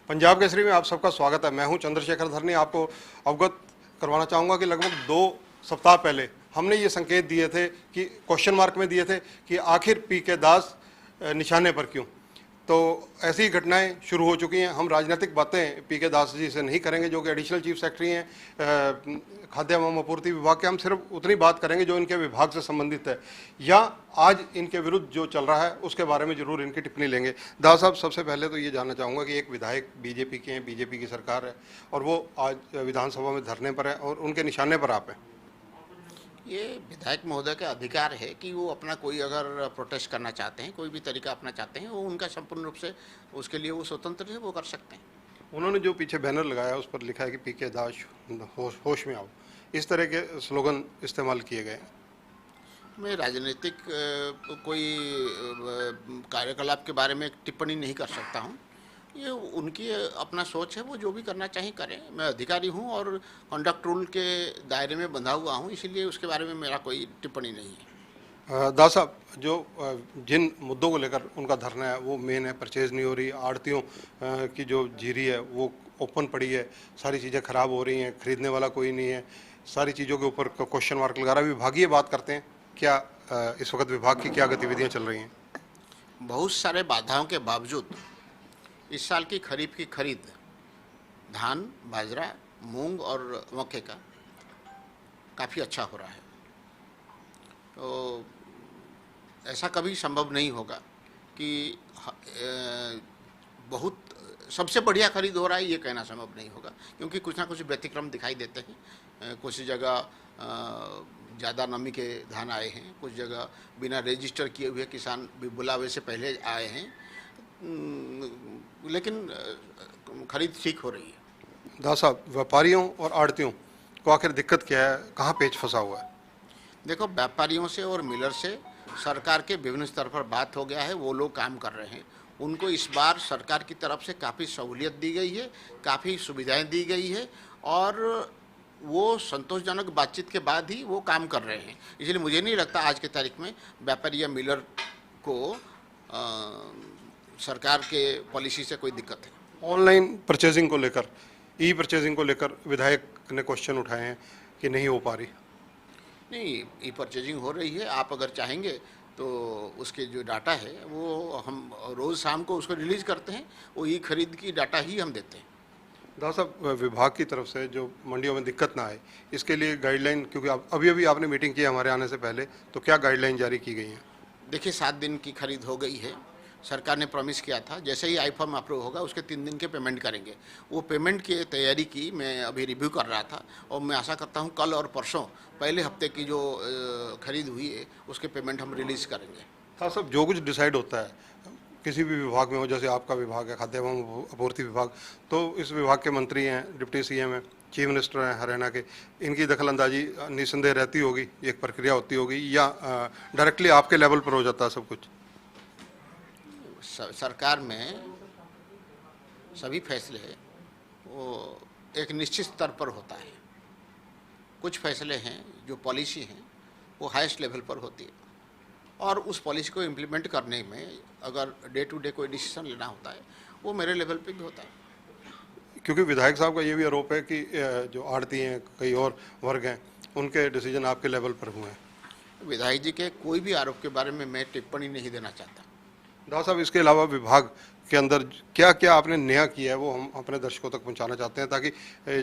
पंजाब केसरी में आप सबका स्वागत है। मैं हूं चंद्रशेखर धरनी। आपको अवगत करवाना चाहूँगा कि लगभग 2 सप्ताह पहले हमने ये संकेत दिए थे कि क्वेश्चन मार्क में दिए थे कि आखिर पीके दास निशाने पर क्यों। तो ऐसी घटनाएं शुरू हो चुकी हैं। हम राजनीतिक बातें पीके दास जी से नहीं करेंगे जो कि एडिशनल चीफ सेक्रेटरी हैं खाद्य एवं आपूर्ति विभाग के। हम सिर्फ उतनी बात करेंगे जो इनके विभाग से संबंधित है या आज इनके विरुद्ध जो चल रहा है उसके बारे में जरूर इनकी टिप्पणी लेंगे। दास साहब, सबसे पहले तो ये जानना चाहूँगा कि एक विधायक बीजेपी के हैं, बीजेपी की सरकार है और वो आज विधानसभा में धरने पर है और उनके निशाने पर आप हैं। ये विधायक महोदय का अधिकार है कि वो अपना कोई अगर प्रोटेस्ट करना चाहते हैं, कोई भी तरीका अपना चाहते हैं, वो उनका संपूर्ण रूप से उसके लिए वो स्वतंत्र है, वो कर सकते हैं। उन्होंने जो पीछे बैनर लगाया उस पर लिखा है कि पीके दास होश में आओ, इस तरह के स्लोगन इस्तेमाल किए गए। मैं राजनीतिक कोई कार्यकलाप के बारे में टिप्पणी नहीं कर सकता हूँ। ये उनकी अपना सोच है, वो जो भी करना चाहें करें। मैं अधिकारी हूँ और कंडक्ट रूल के दायरे में बंधा हुआ हूँ, इसीलिए उसके बारे में मेरा कोई टिप्पणी नहीं है। दास साहब, जो जिन मुद्दों को लेकर उनका धरना है वो मेन है, परचेज नहीं हो रही, आड़तियों की जो जीरी है वो ओपन पड़ी है, सारी चीज़ें खराब हो रही हैं, खरीदने वाला कोई नहीं है, सारी चीज़ों के ऊपर क्वेश्चन मार्क लगा रहा है। विभागीय बात करते हैं, क्या इस वक्त विभाग की क्या गतिविधियाँ चल रही हैं? बहुत सारे बाधाओं के बावजूद इस साल की खरीफ की खरीद धान, बाजरा, मूंग और मक्के का काफ़ी अच्छा हो रहा है। तो ऐसा कभी संभव नहीं होगा कि बहुत सबसे बढ़िया खरीद हो रहा है, ये कहना संभव नहीं होगा, क्योंकि कुछ ना कुछ व्यतिक्रम दिखाई देते हैं। कुछ जगह ज़्यादा नमी के धान आए हैं, कुछ जगह बिना रजिस्टर किए हुए किसान भी बुलावे से पहले आए हैं, लेकिन खरीद ठीक हो रही है। दास साहब, व्यापारियों और आड़तियों को आखिर दिक्कत क्या है, कहाँ पेच फंसा हुआ है? देखो, व्यापारियों से और मिलर से सरकार के विभिन्न स्तर पर बात हो गया है, वो लोग काम कर रहे हैं। उनको इस बार सरकार की तरफ से काफ़ी सहूलियत दी गई है, काफ़ी सुविधाएं दी गई है और वो संतोषजनक बातचीत के बाद ही वो काम कर रहे हैं। इसलिए मुझे नहीं लगता आज की तारीख में व्यापारी या मिलर को सरकार के पॉलिसी से कोई दिक्कत है। ऑनलाइन परचेजिंग को लेकर, ई परचेजिंग को लेकर विधायक ने क्वेश्चन उठाए हैं कि नहीं हो पा रही। नहीं, ई परचेजिंग हो रही है। आप अगर चाहेंगे तो उसके जो डाटा है वो हम रोज़ शाम को उसको रिलीज़ करते हैं, वो ई खरीद की डाटा ही हम देते हैं। दास साहब, विभाग की तरफ से जो मंडियों में दिक्कत ना आए इसके लिए गाइडलाइन, क्योंकि अभी अभी आपने मीटिंग की हमारे आने से पहले, तो क्या गाइडलाइन जारी की गई हैं? देखिए, 7 दिन की खरीद हो गई है। सरकार ने प्रॉमिस किया था जैसे ही आई फॉर्म अप्रूव होगा उसके 3 दिन के पेमेंट करेंगे। वो पेमेंट की तैयारी की मैं अभी रिव्यू कर रहा था और मैं आशा करता हूँ कल और परसों पहले हफ्ते की जो खरीद हुई है उसके पेमेंट हम रिलीज़ करेंगे। हाँ साहब, जो कुछ डिसाइड होता है किसी भी विभाग में हो, जैसे आपका विभाग है खाद्य एवं आपूर्ति विभाग, तो इस विभाग के मंत्री हैं, डिप्टी सीएम हैं, चीफ मिनिस्टर हैं हरियाणा के, इनकी दखलंदाजी निस्संदेह रहती होगी, एक प्रक्रिया होती होगी, या डायरेक्टली आपके लेवल पर हो जाता है सब कुछ? सरकार में सभी फैसले वो एक निश्चित स्तर पर होता है। कुछ फैसले हैं जो पॉलिसी हैं वो हाईएस्ट लेवल पर होती है और उस पॉलिसी को इम्प्लीमेंट करने में अगर डे टू डे कोई डिसीजन लेना होता है वो मेरे लेवल पे भी होता है। क्योंकि विधायक साहब का ये भी आरोप है कि जो आड़ती हैं, कई और वर्ग हैं, उनके डिसीजन आपके लेवल पर हुए हैं। विधायक जी के कोई भी आरोप के बारे में मैं टिप्पणी नहीं देना चाहता। दास साहब, इसके अलावा विभाग के अंदर क्या क्या आपने नया किया है वो हम अपने दर्शकों तक पहुंचाना चाहते हैं, ताकि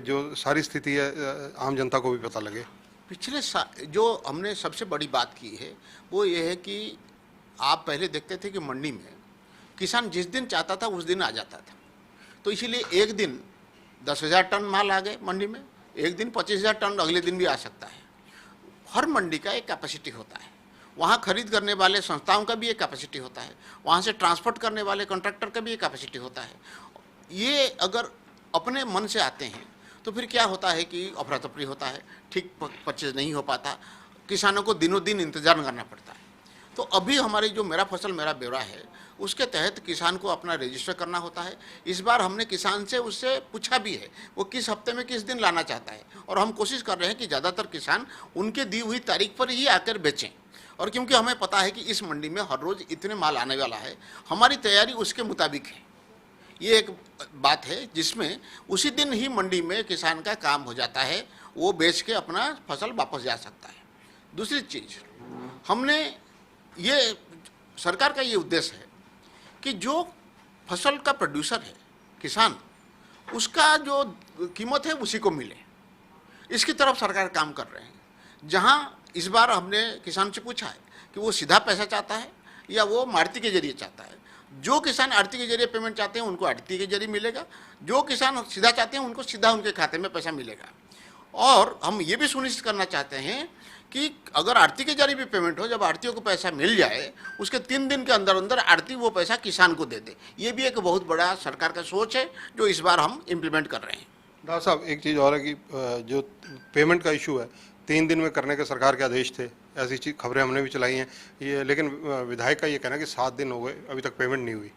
जो सारी स्थिति है आम जनता को भी पता लगे। पिछले जो हमने सबसे बड़ी बात की है वो ये है कि आप पहले देखते थे कि मंडी में किसान जिस दिन चाहता था उस दिन आ जाता था, तो इसीलिए एक दिन 10,000 टन माल आ गए मंडी में, एक दिन 25,000 टन अगले दिन भी आ सकता है। हर मंडी का एक कैपेसिटी होता है, वहाँ खरीद करने वाले संस्थाओं का भी एक कैपेसिटी होता है, वहाँ से ट्रांसपोर्ट करने वाले कॉन्ट्रैक्टर का भी एक कैपेसिटी होता है। ये अगर अपने मन से आते हैं तो फिर क्या होता है कि अफरा तफरी होता है, ठीक परचेज नहीं हो पाता, किसानों को दिनों दिन इंतजार करना पड़ता है। तो अभी हमारी जो मेरा फसल मेरा ब्यौरा है उसके तहत किसान को अपना रजिस्टर करना होता है। इस बार हमने किसान से उससे पूछा भी है वो किस हफ्ते में किस दिन लाना चाहता है और हम कोशिश कर रहे हैं कि ज़्यादातर किसान उनके दी हुई तारीख पर ही आकर बेचें। और क्योंकि हमें पता है कि इस मंडी में हर रोज़ इतने माल आने वाला है, हमारी तैयारी उसके मुताबिक है। ये एक बात है जिसमें उसी दिन ही मंडी में किसान का काम हो जाता है, वो बेच के अपना फसल वापस जा सकता है। दूसरी चीज़, हमने ये सरकार का ये उद्देश्य है कि जो फसल का प्रोड्यूसर है किसान, उसका जो कीमत है उसी को मिले, इसकी तरफ सरकार काम कर रहे हैं। जहां इस बार हमने किसान से पूछा है कि वो सीधा पैसा चाहता है या वो आड़ती के जरिए चाहता है। जो किसान आड़ती के जरिए पेमेंट चाहते हैं उनको आड़ती के जरिए मिलेगा, जो किसान सीधा चाहते हैं उनको सीधा उनके खाते में पैसा मिलेगा। और हम ये भी सुनिश्चित करना चाहते हैं कि अगर आड़ती के जरिए भी पेमेंट हो, जब आड़तियों को पैसा मिल जाए उसके 3 दिन के अंदर अंदर आड़ती वो पैसा किसान को दे दे। ये भी एक बहुत बड़ा सरकार का सोच है जो इस बार हम इम्प्लीमेंट कर रहे हैं। डॉक्टर साहब, एक चीज़ और है कि जो पेमेंट का इशू है, 3 दिन में करने के सरकार के आदेश थे, ऐसी चीज खबरें हमने भी चलाई हैं ये, लेकिन विधायक का ये कहना है कि 7 दिन हो गए अभी तक पेमेंट नहीं हुई।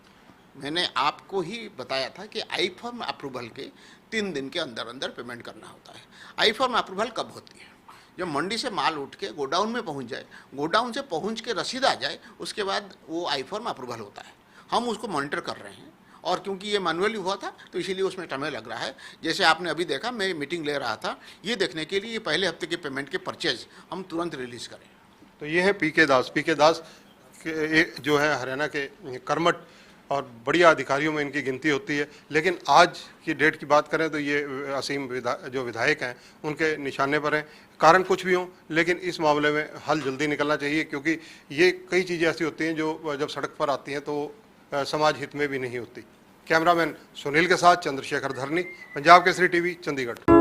मैंने आपको ही बताया था कि आई फॉर्म अप्रूवल के 3 दिन के अंदर अंदर पेमेंट करना होता है। आई फॉर्म अप्रूवल कब होती है? जब मंडी से माल उठ के गोडाउन में पहुंच जाए, गोडाउन से पहुंच के रसीद आ जाए, उसके बाद वो आई फॉर्म अप्रूवल होता है। हम उसको मॉनिटर कर रहे हैं, और क्योंकि ये मैनुअली हुआ था तो इसीलिए उसमें समय लग रहा है। जैसे आपने अभी देखा, मैं मीटिंग ले रहा था ये देखने के लिए पहले हफ्ते के पेमेंट के परचेज हम तुरंत रिलीज करें। तो ये है पीके दास जो है हरियाणा के कर्मठ और बढ़िया अधिकारियों में इनकी गिनती होती है। लेकिन आज की डेट की बात करें तो ये असीम जो विधायक हैं उनके निशाने पर हैं। कारण कुछ भी हो, लेकिन इस मामले में हल जल्दी निकलना चाहिए, क्योंकि ये कई चीज़ें ऐसी होती हैं जो जब सड़क पर आती हैं तो समाज हित में भी नहीं होती। कैमरामैन सुनील के साथ चंद्रशेखर धरनी, पंजाब केसरी टीवी, चंडीगढ़।